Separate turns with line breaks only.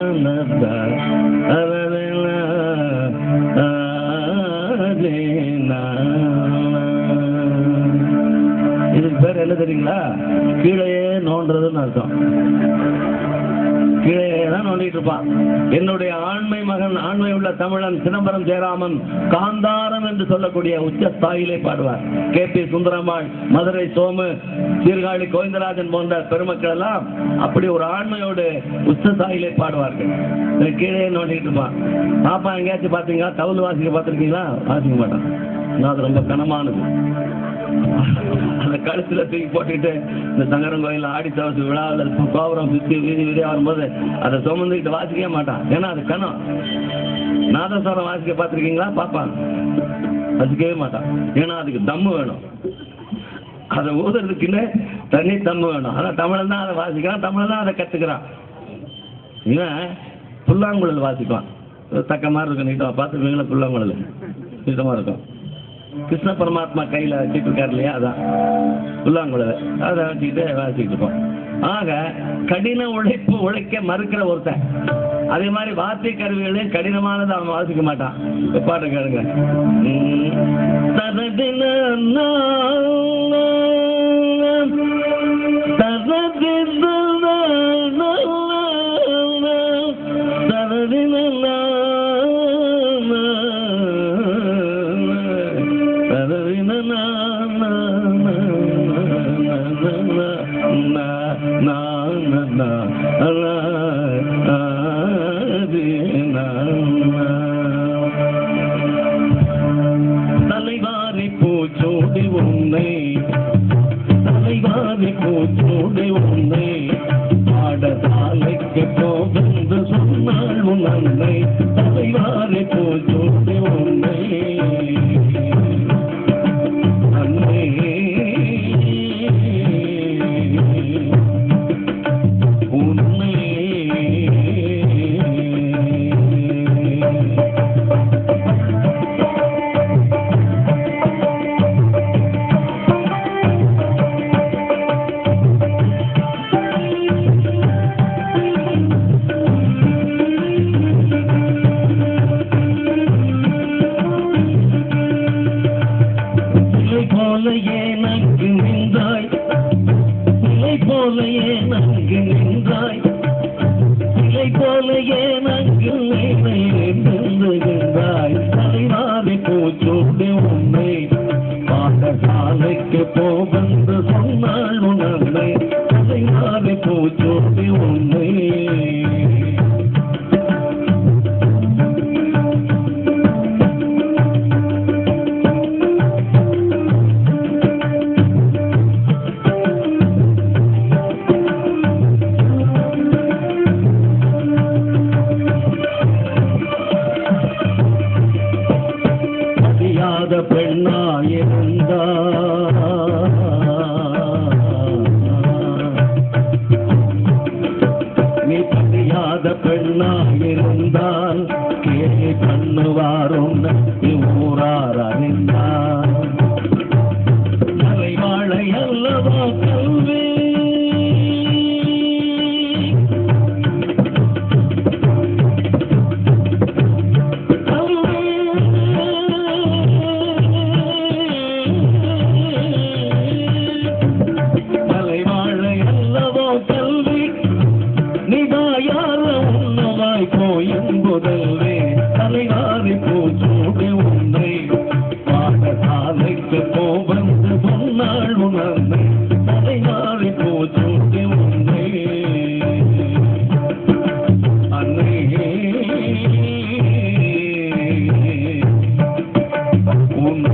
இதுக்கு பேர் என்ன தெரியுங்களா? கீழே நோண்டுறதுன்னு அர்த்தம். கீழே தான் நோண்டிட்டு இருப்பான். என்னுடைய ஆண்மை மகன், ஆண்மை உள்ள தமிழன் சிதம்பரம் ஜெயராமன் காந்தாரம் என்று சொல்லக்கூடிய உச்சஸ்தாயிலே பாடுவார். கே.பி. சுந்தரம்மாள், மதுரை சோமு, சீர்காழி கோவிந்தராஜன் போன்ற பெருமக்கள் எல்லாம் அப்படி ஒரு ஆண்மையோடு உச்சஸ்தாயிலே பாடுவார்கள். கீழே நோண்டிட்டு இருப்பான். பாப்பா எங்கேயாச்சும் பார்த்தீங்களா? தவுள் வாசிக்க பார்த்துருக்கீங்களா? வாசிக்க மாட்டான். அது ரொம்ப கனமானது. அந்த கழுத்துல தூக்கி போட்டுக்கிட்டு இந்த சங்கரன் கோயில் ஆடி தவசு விழாவில் கோபுரம் சுற்றி வீதி வீதியாக வரும்போது அதை சுமந்துக்கிட்டு வாசிக்கவே மாட்டான். ஏன்னா அது கணம். நாதஸ்வரம் வாசிக்க பார்த்துருக்கீங்களா? பார்ப்பான், வாசிக்கவே மாட்டான். ஏன்னா அதுக்கு தம்மு வேணும். அதை ஊதுறதுக்குன்னு தனி தம்மு வேணும். ஆனால் தமிழன் தான் அதை வாசிக்கிறான், தமிழன் தான் அதை கற்றுக்கிறான். இவன் புல்லாங்குழல் வாசிப்பான். தக்க மாதிரி இருக்கும், நீட்டமாக பார்த்துருக்கீங்களா? புல்லாங்குழல் நீட்டமாக இருக்கும். கிருஷ்ண பரமாத்மா கையில் வச்சுட்டு இருக்காரு இல்லையா? அதான் புல்லாங்குழல். அதை வச்சுக்கிட்டு வாசிக்கிட்டு இருப்போம். ஆக கடின உழைப்பு உழைக்க மறுக்கிற ஒருத்தன். அதே மாதிரி வார்த்தை கருவிகளையும் கடினமானது அவன் வாசிக்க மாட்டான். பாட்டு கேளுங்க. தலைவாரி பூச்சோடி உன்னை, தலைவாரி பூச்சோடி உன்னை பாடசாலைக்கு போவென்று சொன்னாள் உன் அன்னை. தலைவாரி பூச்சோடி உன்னை அன்னை உன்னை. எனக்கு நின்றாய், இலை போல எனக்கு நின்றாய், இலை போல எனக்கு நின்றாய். தலைவாரி பூச்சோடி உன்னை பாடசாலைக்கு போவென்று சொன்னாள் உன் அன்னை. தலைவாரி பூச்சோடி உன்னை பெண்ணாயிருந்தா நீ படியாத பெண்ணாயிருந்தால் கேள்வி பண்ணுவாரும் ஊரார் அறிந்தார். தலைவாழை அல்லவா கல்வி, என்பதல்வே. தலைவாரி பூச்சோடி உன்னை பாடசாலைக்கு போவென்று சொன்னாள் உன் அன்னை. தலைவாரி பூச்சோடி உன்னை அன்னை உன்னை.